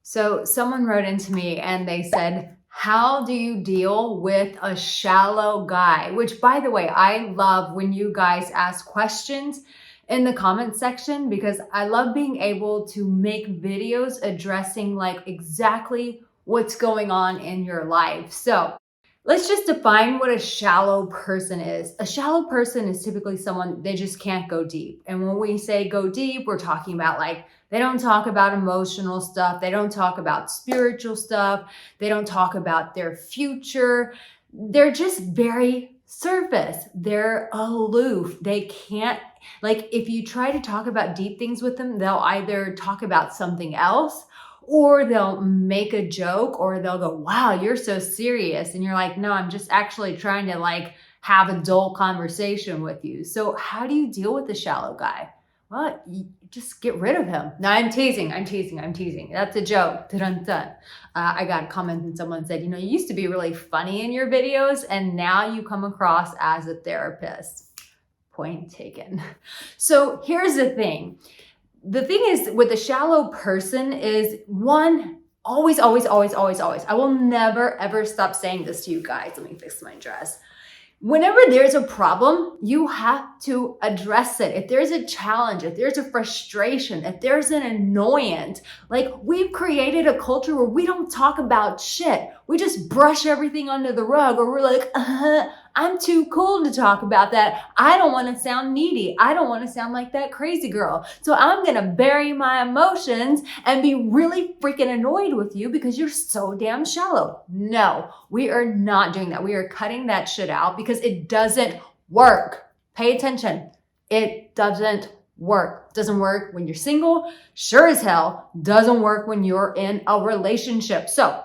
So someone wrote into me and they said, how do you deal with a shallow guy? Which, by the way, I love when you guys ask questions in the comment section because I love being able to make videos addressing like exactly what's going on in your life. So let's just define what a shallow person is. A shallow person is typically someone, they just can't go deep. And when we say go deep, we're talking about like, they don't talk about emotional stuff. They don't talk about spiritual stuff. They don't talk about their future. They're just very surface. They're aloof. They can't, like, if you try to talk about deep things with them, they'll either talk about something else or they'll make a joke or they'll go, wow, you're so serious. And you're like, no, I'm just actually trying to like have a dull conversation with you. So how do you deal with the shallow guy? Well, you just get rid of him. No, I'm teasing. That's a joke. Dun-dun-dun. I got a comment and someone said, you used to be really funny in your videos and now you come across as a therapist. Point taken. So here's the thing. The thing is with a shallow person is one, always. I will never, ever stop saying this to you guys. Let me fix my dress. Whenever there's a problem, you have to address it. If there's a challenge, if there's a frustration, if there's an annoyance, like we've created a culture where we don't talk about shit. We just brush everything under the rug or we're like, I'm too cool to talk about that. I don't want to sound needy. I don't want to sound like that crazy girl. So I'm going to bury my emotions and be really freaking annoyed with you because you're so damn shallow. No, we are not doing that. We are cutting that shit out because it doesn't work. Pay attention. It doesn't work. It doesn't work when you're single. Sure as hell doesn't work when you're in a relationship. So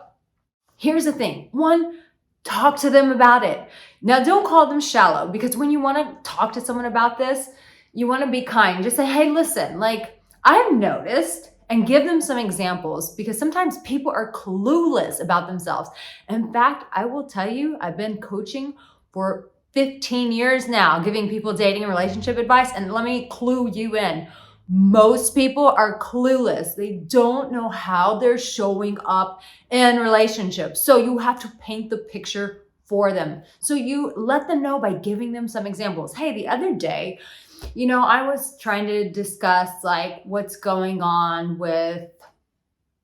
here's the thing. One, talk to them about it. Now, don't call them shallow because when you want to talk to someone about this, you want to be kind. Just say, hey, listen, like I've noticed, and give them some examples because sometimes people are clueless about themselves. In fact, I will tell you, I've been coaching for 15 years now, giving people dating and relationship advice. And let me clue you in. Most people are clueless. They don't know how they're showing up in relationships. So you have to paint the picture for them. So you let them know by giving them some examples. Hey, the other day, I was trying to discuss like what's going on with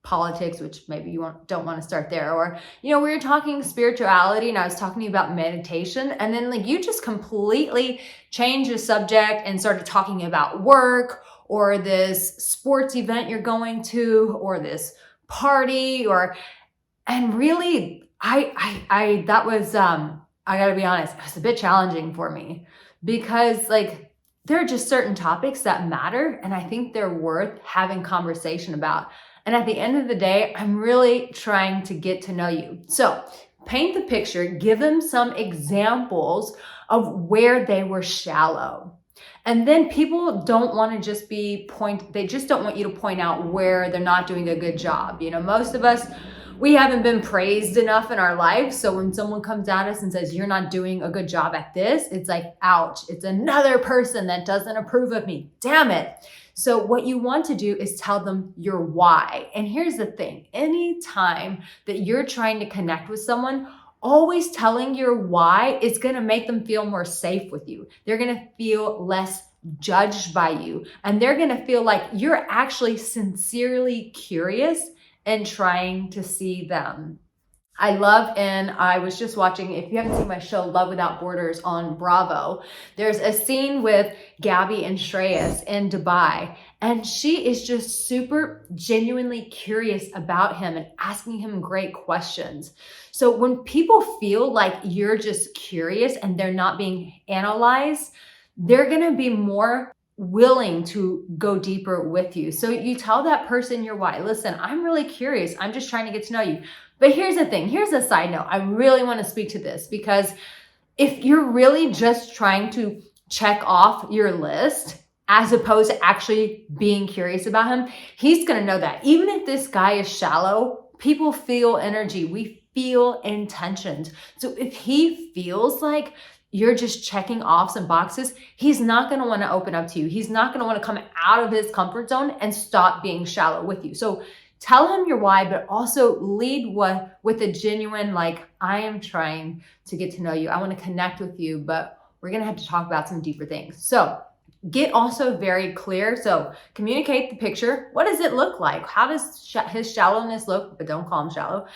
politics, which maybe you don't want to start there. Or, we were talking spirituality and I was talking to you about meditation. And then like you just completely changed the subject and started talking about work or this sports event you're going to or this party and really I gotta be honest, it was a bit challenging for me because like there are just certain topics that matter and I think they're worth having conversation about. And at the end of the day, I'm really trying to get to know you. So paint the picture, give them some examples of where they were shallow. And then people don't want to just they just don't want you to point out where they're not doing a good job. Most of us, we haven't been praised enough in our life. So when someone comes at us and says, you're not doing a good job at this, it's like, ouch, it's another person that doesn't approve of me. Damn it. So what you want to do is tell them your why. And here's the thing. Anytime that you're trying to connect with someone, always telling your why is going to make them feel more safe with you. They're going to feel less judged by you. And they're going to feel like you're actually sincerely curious and trying to see them. I was just watching, if you haven't seen my show, Love Without Borders on Bravo, there's a scene with Gabby and Shreyas in Dubai, and she is just super genuinely curious about him and asking him great questions. So when people feel like you're just curious and they're not being analyzed, they're going to be more willing to go deeper with you. So you tell that person your why. Listen, I'm really curious. I'm just trying to get to know you. But here's the thing. Here's a side note. I really want to speak to this because if you're really just trying to check off your list as opposed to actually being curious about him, he's going to know that. Even if this guy is shallow, people feel energy. We feel intentions. So if he feels like you're just checking off some boxes, he's not going to want to open up to you. He's not going to want to come out of his comfort zone and stop being shallow with you. So Tell him your why, but also lead with a genuine, like, I am trying to get to know you. I want to connect with you, but we're going to have to talk about some deeper things. So get also very clear. So communicate the picture. What does it look like? How does his shallowness look? But don't call him shallow.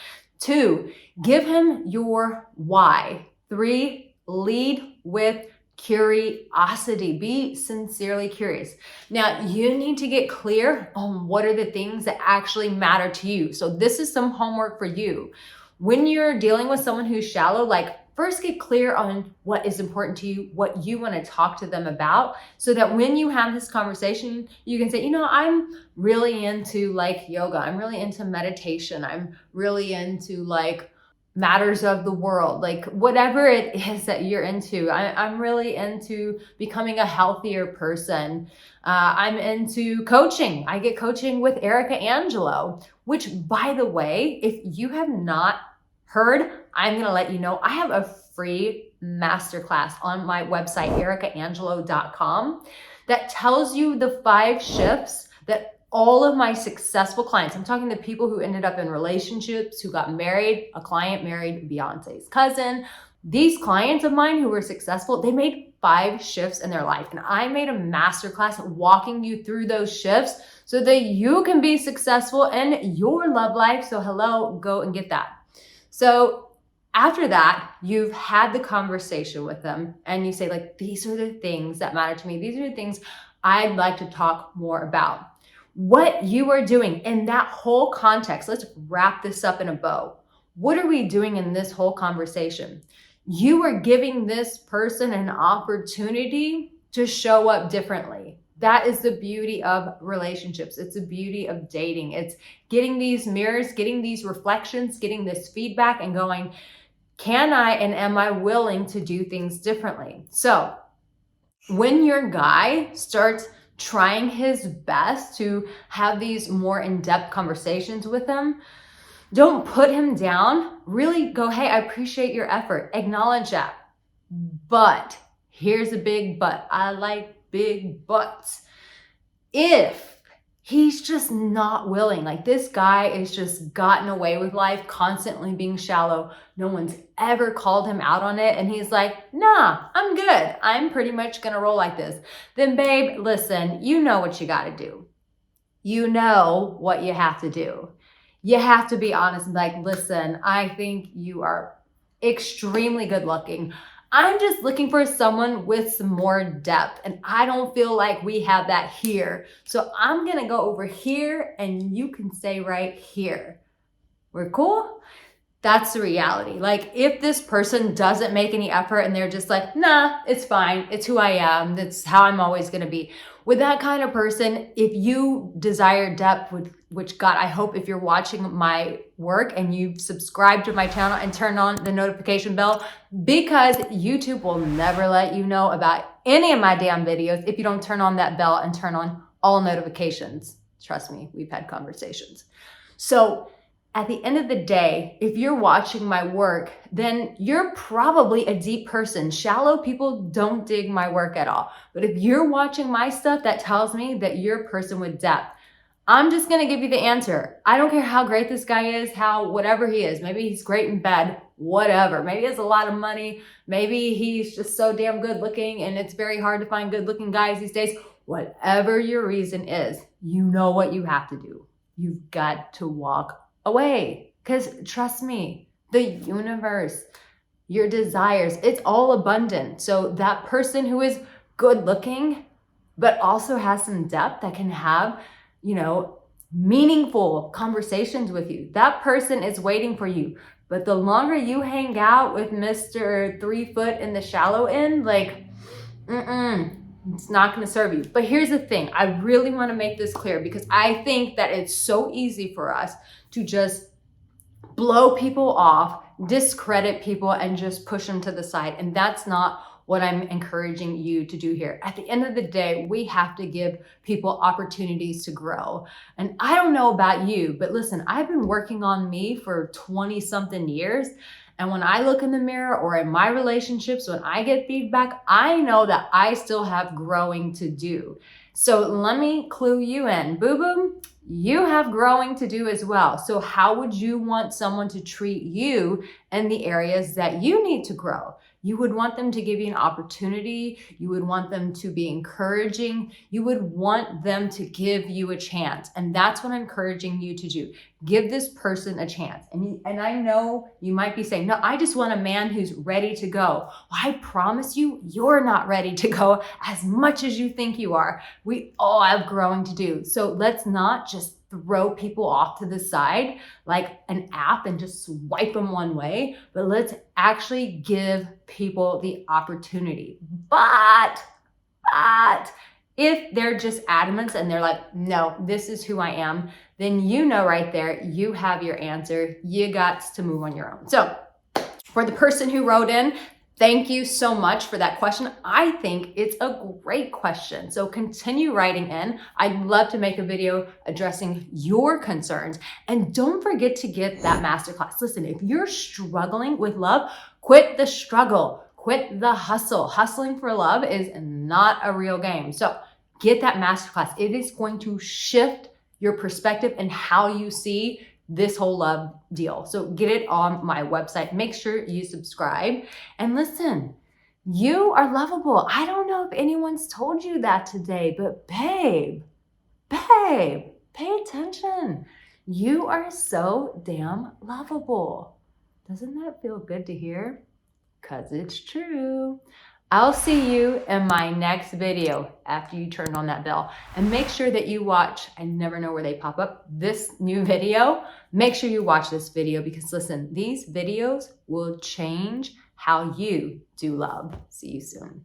2, give him your why. 3, lead with curiosity. Be sincerely curious. Now, you need to get clear on what are the things that actually matter to you. So this is some homework for you. When you're dealing with someone who's shallow, like, first get clear on what is important to you, what you want to talk to them about, so that when you have this conversation, you can say, you know, I'm really into like yoga. I'm really into meditation. I'm really into like matters of the world, like whatever it is that you're into. I'm really into becoming a healthier person. I'm into coaching. I get coaching with Arica Angelo, which, by the way, if you have not heard, I'm going to let you know, I have a free masterclass on my website, aricaangelo.com, that tells you the 5 shifts that all of my successful clients, I'm talking to people who ended up in relationships, who got married. A client married Beyonce's cousin. These clients of mine who were successful, they made 5 shifts in their life. And I made a masterclass walking you through those shifts so that you can be successful in your love life. So hello, go and get that. So after that, you've had the conversation with them and you say, like, these are the things that matter to me. These are the things I'd like to talk more about. What you are doing in that whole context, let's wrap this up in a bow. What are we doing in this whole conversation? You are giving this person an opportunity to show up differently. That is the beauty of relationships. It's the beauty of dating. It's getting these mirrors, getting these reflections, getting this feedback and going, can I and am I willing to do things differently? So when your guy starts trying his best to have these more in-depth conversations with them, don't put him down. Really go, hey, I appreciate your effort. Acknowledge that. But here's a big but. I like big buts. If he's just not willing, like this guy is just gotten away with life, constantly being shallow, no one's ever called him out on it, and he's like, nah, I'm good. I'm pretty much gonna roll like this. Then babe, listen, you know what you gotta do. You know what you have to do. You have to be honest and be like, listen, I think you are extremely good looking. I'm just looking for someone with some more depth, and I don't feel like we have that here. So I'm gonna go over here and you can stay right here. We're cool? That's the reality. Like, if this person doesn't make any effort and they're just like, nah, it's fine. It's who I am. That's how I'm always gonna be. With that kind of person, if you desire depth, which God, I hope if you're watching my work and you've subscribed to my channel and turn on the notification bell, because YouTube will never let you know about any of my damn videos if you don't turn on that bell and turn on all notifications. Trust me, we've had conversations. So at the end of the day, if you're watching my work, then you're probably a deep person. Shallow people don't dig my work at all. But if you're watching my stuff, that tells me that you're a person with depth. I'm just gonna give you the answer. I don't care how great this guy is, how whatever he is. Maybe he's great in bed, whatever. Maybe he has a lot of money. Maybe he's just so damn good looking and it's very hard to find good looking guys these days. Whatever your reason is, you know what you have to do. You've got to walk away. Because trust me, the universe, your desires, it's all abundant. So that person who is good looking, but also has some depth that can have, you know, meaningful conversations with you, that person is waiting for you. But the longer you hang out with Mr. 3 foot in the shallow end, like, it's not going to serve you. But here's the thing. I really want to make this clear because I think that it's so easy for us to just blow people off, discredit people, and just push them to the side. And that's not what I'm encouraging you to do here. At the end of the day, we have to give people opportunities to grow. And I don't know about you, but listen, I've been working on me for 20 something years. And when I look in the mirror or in my relationships, when I get feedback, I know that I still have growing to do. So let me clue you in. Boo boo, you have growing to do as well. So how would you want someone to treat you in the areas that you need to grow? You would want them to give you an opportunity. You would want them to be encouraging. You would want them to give you a chance. And that's what I'm encouraging you to do. Give this person a chance. And I know you might be saying, no, I just want a man who's ready to go. Well, I promise you, you're not ready to go as much as you think you are. We all have growing to do. So let's not just throw people off to the side like an app and just swipe them one way, but let's actually give people the opportunity. But if they're adamant and they're like, no, this is who I am, then you know right there, you have your answer. You got to move on your own. So for the person who wrote in, thank you so much for that question. I think it's a great question. So continue writing in. I'd love to make a video addressing your concerns. And don't forget to get that masterclass. Listen, if you're struggling with love, quit the struggle, quit the hustle. Hustling for love is not a real game. So get that masterclass. It is going to shift your perspective and how you see this whole love deal. So get it on my website. Make sure you subscribe. And listen, you are lovable. I don't know if anyone's told you that today, but babe, pay attention. You are so damn lovable. Doesn't that feel good to hear? 'Cause it's true. I'll see you in my next video after you turn on that bell. And make sure that you watch, I never know where they pop up, this new video. Make sure you watch this video because listen, these videos will change how you do love. See you soon.